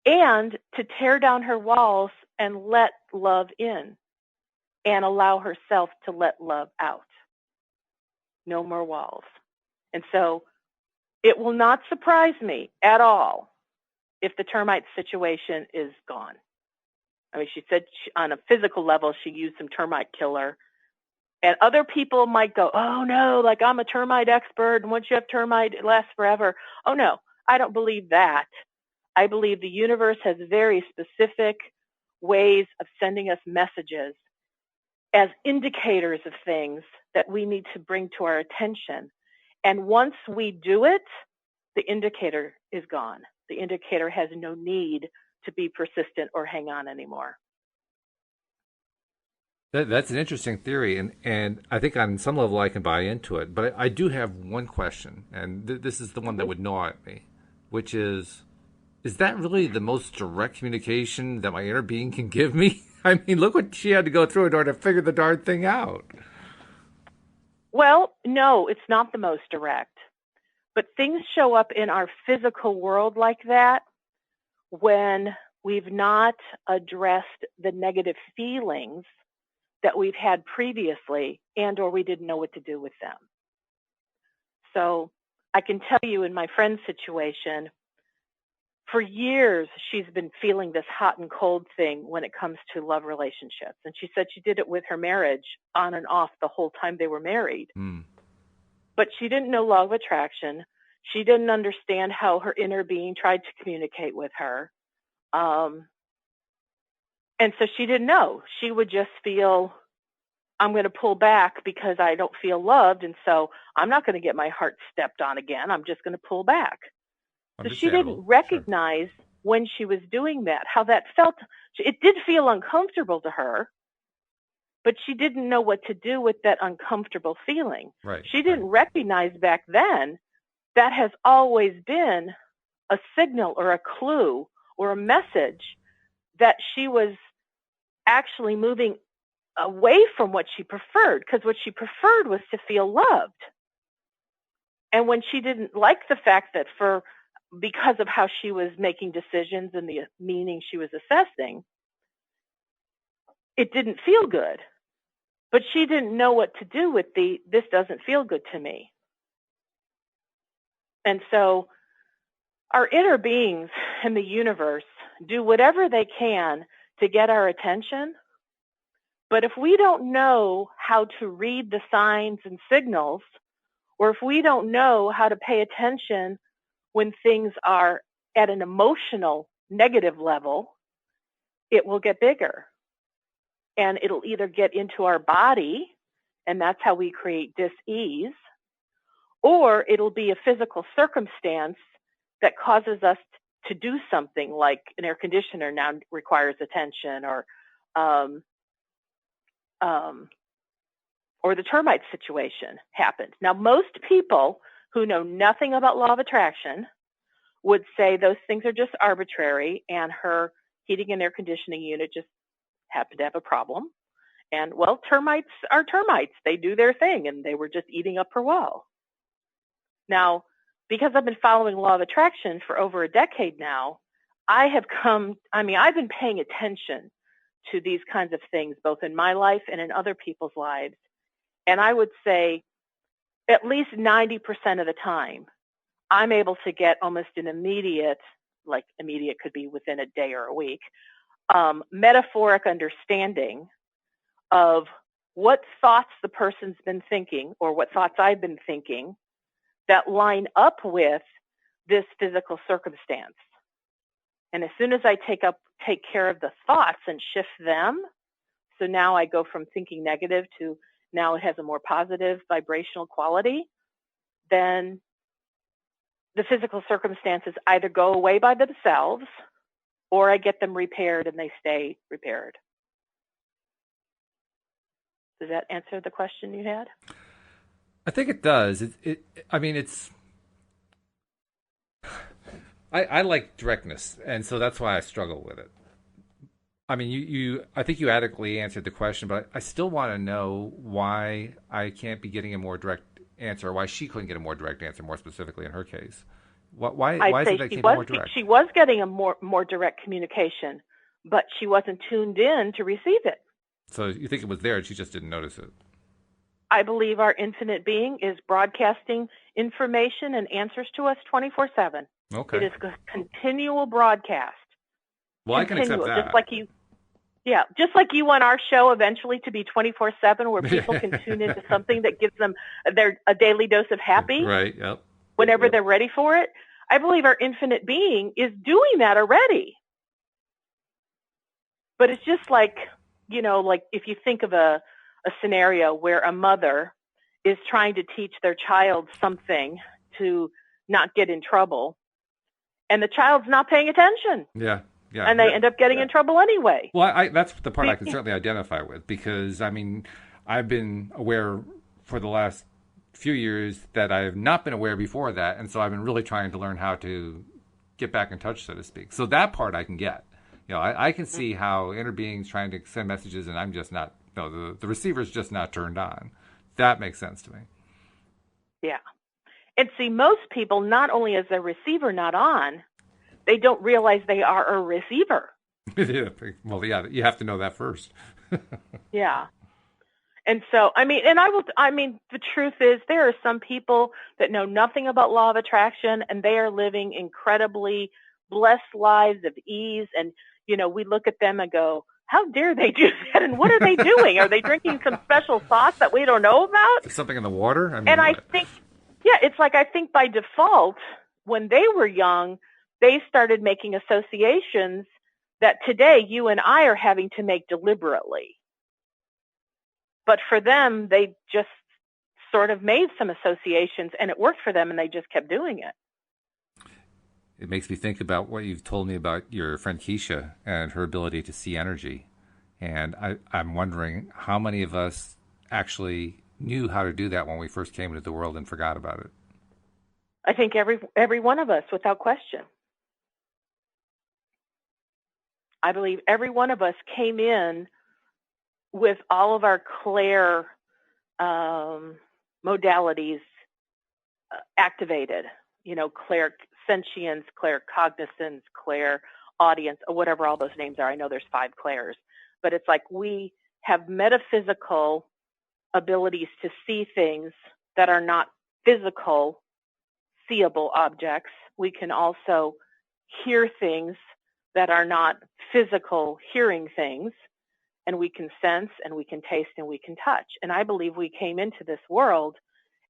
and to tear down her walls and let love in and allow herself to let love out. No more walls. And so it will not surprise me at all if the termite situation is gone. I mean, she said on a physical level, she used some termite killer. And other people might go, oh, no, like I'm a termite expert. And once you have termite, it lasts forever. Oh, no, I don't believe that. I believe the universe has very specific ways of sending us messages as indicators of things that we need to bring to our attention. And once we do it, the indicator is gone. The indicator has no need to be persistent or hang on anymore. That's an interesting theory, and I think on some level I can buy into it. But I do have one question, and this is the one that would gnaw at me, which is that really the most direct communication that my inner being can give me? I mean, look what she had to go through in order to figure the darn thing out. Well, no, it's not the most direct. But things show up in our physical world like that when we've not addressed the negative feelings that we've had previously and or we didn't know what to do with them. So I can tell you in my friend's situation, for years, she's been feeling this hot and cold thing when it comes to love relationships. And she said she did it with her marriage on and off the whole time they were married. Mm. But she didn't know law of attraction. She didn't understand how her inner being tried to communicate with her. And so she didn't know. She would just feel, I'm going to pull back because I don't feel loved. And so I'm not going to get my heart stepped on again. I'm just going to pull back. So she didn't recognize when she was doing that, how that felt. It did feel uncomfortable to her, but she didn't know what to do with that uncomfortable feeling. Right. She didn't recognize back then that has always been a signal or a clue or a message that she was actually moving away from what she preferred, because what she preferred was to feel loved. And when she didn't like the fact that because of how she was making decisions and the meaning she was assessing, it didn't feel good. But she didn't know what to do with this doesn't feel good to me. And so our inner beings in the universe do whatever they can to get our attention. But if we don't know how to read the signs and signals, or if we don't know how to pay attention when things are at an emotional negative level, it will get bigger. And it'll either get into our body, and that's how we create dis-ease, or it'll be a physical circumstance that causes us to do something, like an air conditioner now requires attention, or the termite situation happened. Now, most people who know nothing about law of attraction would say those things are just arbitrary, and her heating and air conditioning unit just happened to have a problem. And, well, termites are termites. They do their thing, and they were just eating up her wall. Now, because I've been following law of attraction for over a decade now, I've been paying attention to these kinds of things, both in my life and in other people's lives. And I would say at least 90% of the time, I'm able to get almost an immediate could be within a day or a week, metaphoric understanding of what thoughts the person's been thinking or what thoughts I've been thinking that line up with this physical circumstance. And as soon as I take care of the thoughts and shift them, so now I go from thinking negative to now it has a more positive vibrational quality, then the physical circumstances either go away by themselves or I get them repaired and they stay repaired. Does that answer the question you had? I think it does. I like directness, and so that's why I struggle with it. I mean, I think you adequately answered the question, but I still want to know why I can't be getting a more direct answer, or why she couldn't get a more direct answer, more specifically in her case. Why is it that can't be more direct? She was getting a more direct communication, but she wasn't tuned in to receive it. So you think it was there and she just didn't notice it? I believe our infinite being is broadcasting information and answers to us 24/7. Okay. It is a continual broadcast. Well, I can accept that. Just like you want our show eventually to be 24/7, where people can tune into something that gives them a daily dose of happy. Right. Yep. Whenever they're ready for it. I believe our infinite being is doing that already. But it's just like if you think of a scenario where a mother is trying to teach their child something to not get in trouble, and the child's not paying attention. Yeah. Yeah. And they end up getting in trouble anyway. Well, that's the part I can certainly identify with, because, I mean, I've been aware for the last few years that I have not been aware before that. And so I've been really trying to learn how to get back in touch, so to speak. So that part I can get. You know, I can see how inner beings trying to send messages and I'm just not, no, the receiver's just not turned on. That makes sense to me. Yeah. And see, most people, not only is their receiver not on, they don't realize they are a receiver. Well, yeah, you have to know that first. Yeah. And so, I mean, the truth is there are some people that know nothing about law of attraction and they are living incredibly blessed lives of ease. And, you know, we look at them and go, how dare they do that? And what are they doing? Are they drinking some special sauce that we don't know about? Something in the water? I mean, and I think, yeah, it's like, I think by default, when they were young, they started making associations that today you and I are having to make deliberately. But for them, they just sort of made some associations and it worked for them and they just kept doing it. It makes me think about what you've told me about your friend Keisha and her ability to see energy. And I'm wondering how many of us actually knew how to do that when we first came into the world and forgot about it. I think every one of us, without question. I believe every one of us came in with all of our clair modalities activated, you know, clair sentience, clair cognizance, clair audience, or whatever all those names are. I know there's 5 clairs, but it's like we have metaphysical abilities to see things that are not physical, seeable objects. We can also hear things that are not physical hearing things. And we can sense and we can taste and we can touch. And I believe we came into this world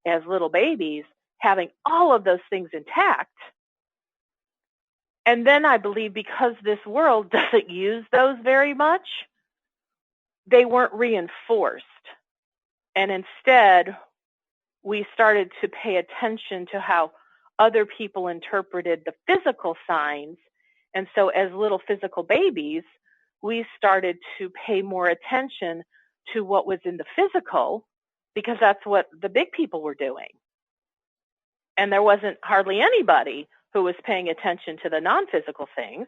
as little babies having all of those things intact. And then I believe because this world doesn't use those very much, they weren't reinforced. And instead, we started to pay attention to how other people interpreted the physical signs. And so as little physical babies, we started to pay more attention to what was in the physical because that's what the big people were doing. And there wasn't hardly anybody who was paying attention to the non-physical things.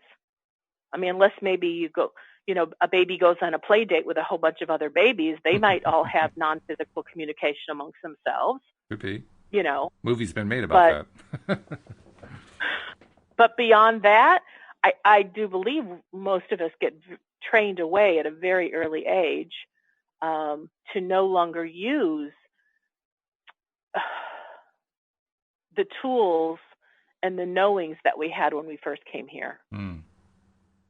I mean, unless maybe you go, you know, a baby goes on a play date with a whole bunch of other babies, they might all have non-physical communication amongst themselves. Could be. You know. Movies been made about that. But beyond that, I do believe most of us get trained away at a very early age to no longer use the tools and the knowings that we had when we first came here. Mm.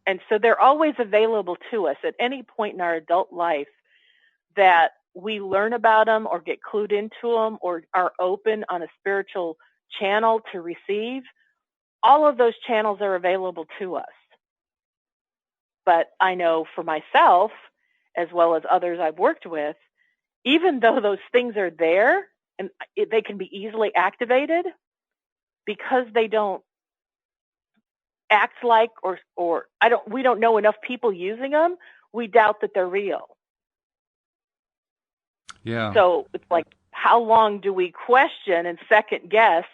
And so they're always available to us at any point in our adult life that we learn about them or get clued into them or are open on a spiritual channel to receive. All of those channels are available to us. But I know for myself, as well as others I've worked with, even though those things are there and they can be easily activated, because they don't act like we don't know enough people using them, we doubt that they're real. Yeah. So it's like, how long do we question and second guess?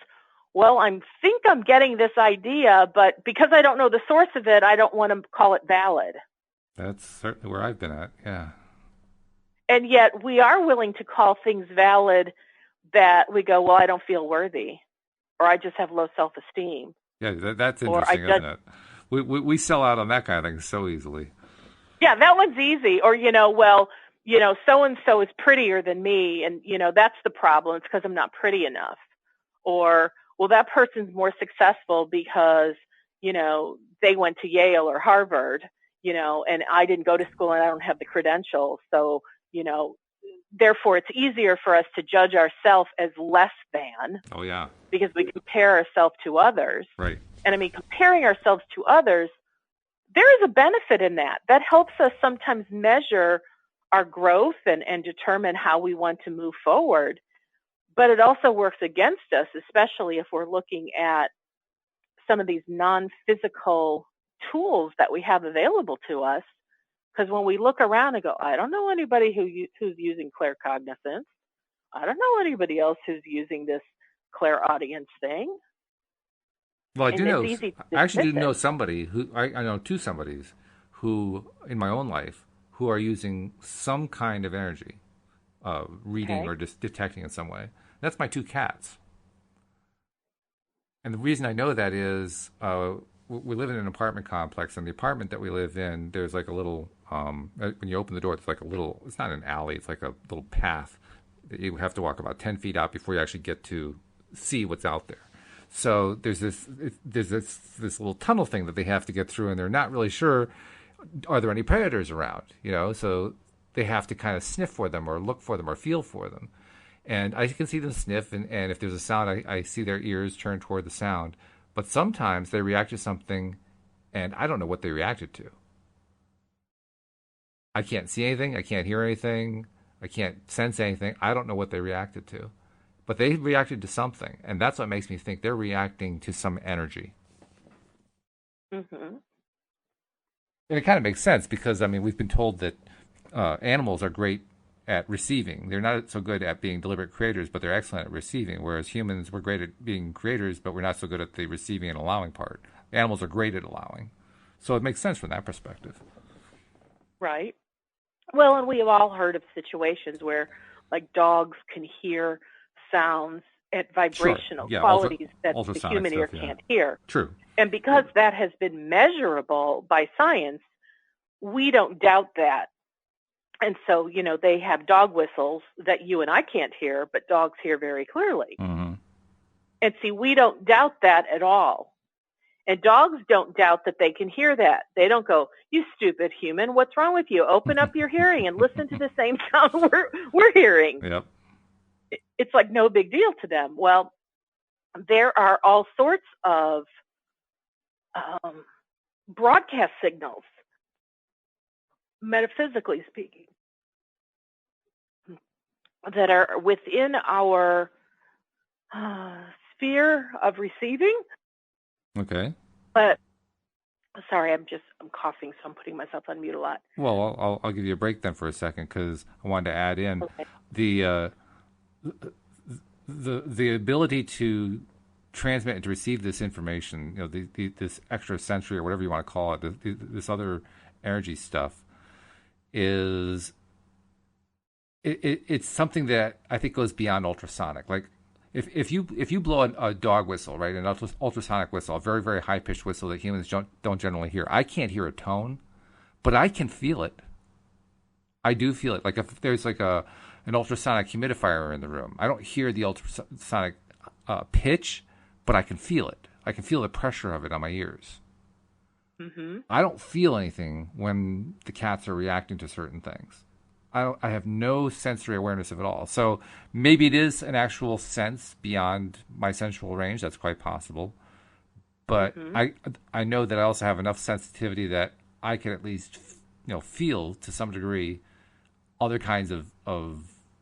Well, I think I'm getting this idea, but because I don't know the source of it, I don't want to call it valid. That's certainly where I've been at, yeah. And yet we are willing to call things valid that we go, well, I don't feel worthy, or I just have low self-esteem. Yeah, that's interesting, isn't it? We sell out on that kind of thing so easily. Yeah, that one's easy. Or, well, so-and-so is prettier than me, and, that's the problem. It's because I'm not pretty enough. Or, well, that person's more successful because, they went to Yale or Harvard, and I didn't go to school and I don't have the credentials. So, therefore it's easier for us to judge ourselves as less than. Oh, yeah. Because we compare ourselves to others. Right. And comparing ourselves to others, there is a benefit in that. That helps us sometimes measure our growth and determine how we want to move forward. But it also works against us, especially if we're looking at some of these non-physical tools that we have available to us. Because when we look around and go, I don't know anybody who's using claircognizance. I don't know anybody else who's using this clairaudience thing. Well, And it's easy to I actually dismiss do know it. somebody I know two somebodies who, in my own life, who are using some kind of energy, reading Okay. or just detecting in some way. That's my two cats. And the reason I know that is we live in an apartment complex, and the apartment that we live in, there's like a little, when you open the door, it's like a little, it's not an alley, it's like a little path that you have to walk about 10 feet out before you actually get to see what's out there. So there's this little tunnel thing that they have to get through, and they're not really sure, are there any predators around, so they have to kind of sniff for them or look for them or feel for them. And I can see them sniff, and if there's a sound, I see their ears turn toward the sound. But sometimes they react to something, and I don't know what they reacted to. I can't see anything. I can't hear anything. I can't sense anything. I don't know what they reacted to. But they reacted to something, and that's what makes me think they're reacting to some energy. Mm-hmm. And it kind of makes sense because, I mean, we've been told that animals are great at receiving. They're not so good at being deliberate creators, but they're excellent at receiving. Whereas humans, we're great at being creators, but we're not so good at the receiving and allowing part. Animals are great at allowing. So it makes sense from that perspective. Right. Well, and we have all heard of situations where, like, dogs can hear sounds at Sure. vibrational Yeah. qualities that the Ultrasonic human ear stuff. Yeah. can't hear. True. And because that has been measurable by science, we don't doubt that. And so, they have dog whistles that you and I can't hear, but dogs hear very clearly. Mm-hmm. And see, we don't doubt that at all. And dogs don't doubt that they can hear that. They don't go, you stupid human, what's wrong with you? Open up your hearing and listen to the same sound we're hearing. Yep. It's like no big deal to them. Well, there are all sorts of broadcast signals, metaphysically speaking, that are within our sphere of receiving. Okay. But sorry, I'm coughing, so I'm putting myself on mute a lot. Well, I'll give you a break then for a second because I wanted to add in the ability to transmit and to receive this information. This extra sensory or whatever you want to call it, this other energy stuff is it's something that I think goes beyond ultrasonic. Like if you blow a dog whistle, right, an ultrasonic whistle, a very very high pitched whistle that humans don't generally hear. I can't hear a tone, but I can feel it. I do feel it. Like if there's like an ultrasonic humidifier in the room, I don't hear the ultrasonic pitch, but I can feel it. I can feel the pressure of it on my ears. Mm-hmm. I don't feel anything when the cats are reacting to certain things. I have no sensory awareness of it all. So maybe it is an actual sense beyond my sensual range. That's quite possible. But I know that I also have enough sensitivity that I can at least feel to some degree other kinds of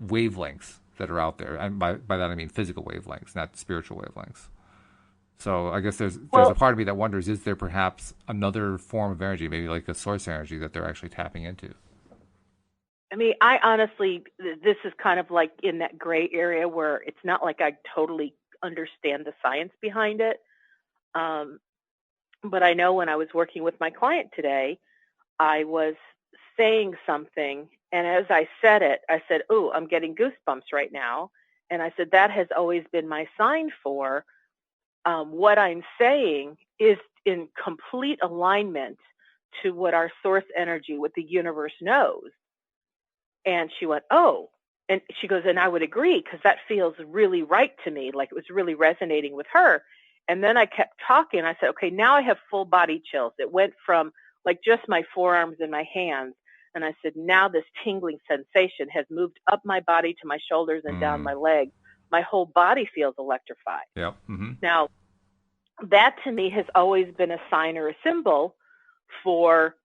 wavelengths that are out there. And by that I mean physical wavelengths, not spiritual wavelengths. So I guess there's a part of me that wonders, is there perhaps another form of energy, maybe like a source energy that they're actually tapping into? I mean, I honestly, this is kind of like in that gray area where it's not like I totally understand the science behind it. But I know when I was working with my client today, I was saying something, and as I said it, I said, "Ooh, I'm getting goosebumps right now." And I said, that has always been my sign for what I'm saying is in complete alignment to what our source energy, what the universe knows. And she went, oh, and she goes, and I would agree because that feels really right to me, like it was really resonating with her. And then I kept talking. I said, okay, now I have full body chills. It went from like just my forearms and my hands. And I said, now this tingling sensation has moved up my body to my shoulders and down my legs. My whole body feels electrified. Yep. Mm-hmm. Now, that to me has always been a sign or a symbol for,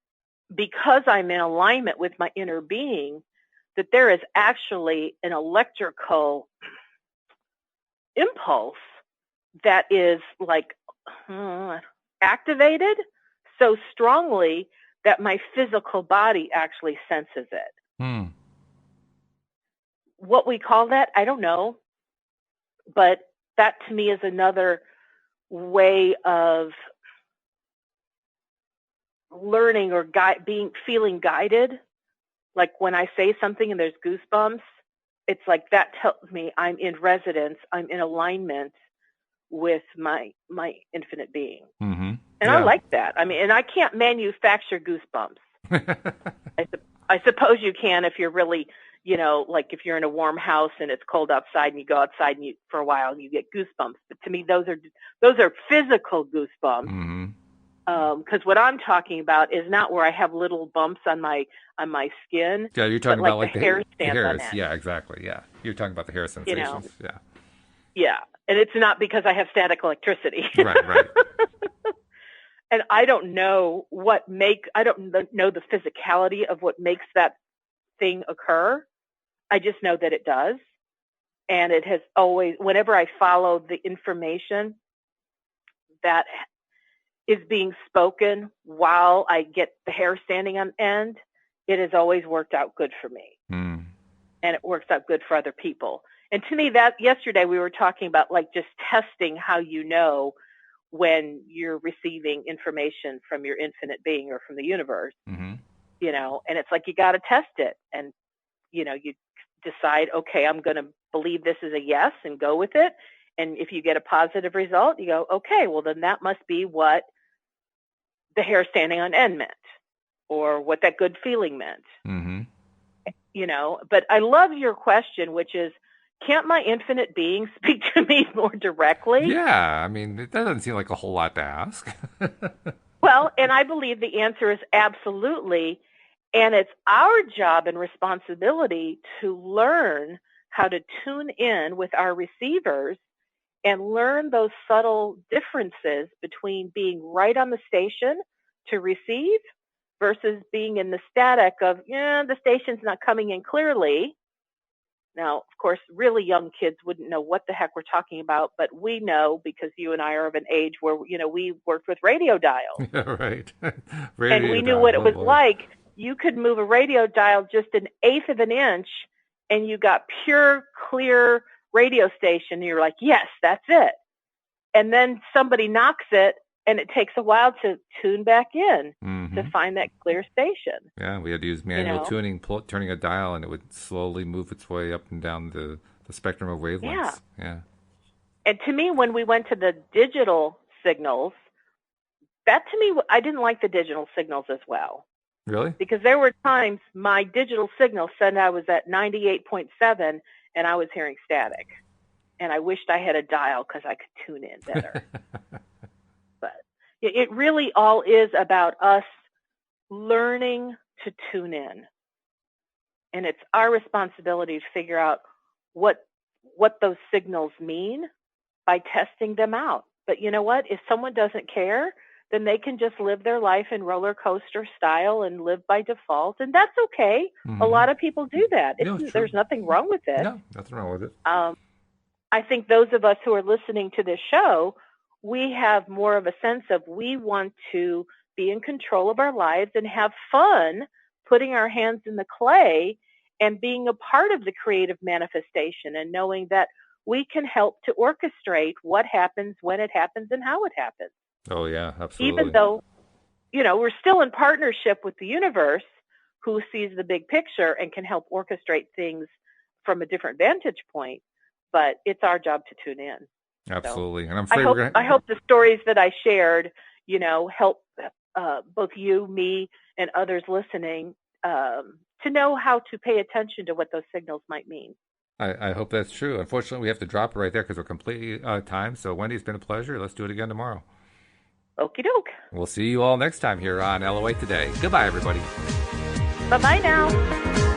because I'm in alignment with my inner being, that there is actually an electrical impulse that is like activated so strongly that my physical body actually senses it. Hmm. What we call that, I don't know. But that to me is another way of learning or feeling guided. Like when I say something and there's goosebumps, it's like that tells me I'm in resonance, I'm in alignment with my infinite being. Mm-hmm. And I like that. I mean, and I can't manufacture goosebumps. I suppose you can if you're really, like if you're in a warm house and it's cold outside and you go outside and for a while and you get goosebumps. But to me, those are physical goosebumps. Mm-hmm. Because what I'm talking about is not where I have little bumps on my skin. Yeah, you're talking about like the hairs the stand hairs. on end. Yeah, exactly. Yeah, you're talking about the hair sensations. Yeah. Yeah, and it's not because I have static electricity. Right. And I don't know I don't know the physicality of what makes that thing occur. I just know that it does. And it has always, whenever I follow the information that is being spoken while I get the hair standing on end, it has always worked out good for me. Mm. And it works out good for other people. And to me, that yesterday we were talking about like just testing how you know when you're receiving information from your infinite being or from the universe, Mm-hmm. And it's like you got to test it. And, you decide, okay, I'm going to believe this is a yes and go with it. And if you get a positive result, you go, okay, well, then that must be what the hair standing on end meant or what that good feeling meant. Mm-hmm. But I love your question, which is, can't my infinite being speak to me more directly? Yeah, I mean, that doesn't seem like a whole lot to ask. Well, and I believe the answer is absolutely. And it's our job and responsibility to learn how to tune in with our receivers and learn those subtle differences between being right on the station to receive versus being in the static of, the station's not coming in clearly. Now, of course, really young kids wouldn't know what the heck we're talking about, but we know because you and I are of an age where, we worked with radio dials. Yeah, right. And we knew what it was like. You could move a radio dial just an eighth of an inch and you got pure, clear radio station. And you're like, yes, that's it. And then somebody knocks it and it takes a while to tune back in to find that clear station. Yeah, we had to use manual tuning, turning a dial, and it would slowly move its way up and down the spectrum of wavelengths. Yeah. And to me, when we went to the digital signals, that to me, I didn't like the digital signals as well. Really? Because there were times my digital signal said I was at 98.7 and I was hearing static. And I wished I had a dial because I could tune in better. But it really all is about us learning to tune in. And it's our responsibility to figure out what those signals mean by testing them out. But you know what? If someone doesn't care, then they can just live their life in roller coaster style and live by default. And that's okay. Mm-hmm. A lot of people do that. There's nothing wrong with it. No, nothing wrong with it. I think those of us who are listening to this show, we have more of a sense of we want to be in control of our lives and have fun putting our hands in the clay and being a part of the creative manifestation and knowing that we can help to orchestrate what happens, when it happens, and how it happens. Oh, yeah, absolutely. Even though, we're still in partnership with the universe who sees the big picture and can help orchestrate things from a different vantage point, but it's our job to tune in. Absolutely. So and I'm afraid I hope the stories that I shared, help both you, me, and others listening to know how to pay attention to what those signals might mean. I hope that's true. Unfortunately, we have to drop it right there because we're completely out of time. So, Wendy, it's been a pleasure. Let's do it again tomorrow. Okie doke. We'll see you all next time here on LOA Today. Goodbye, everybody. Bye-bye now.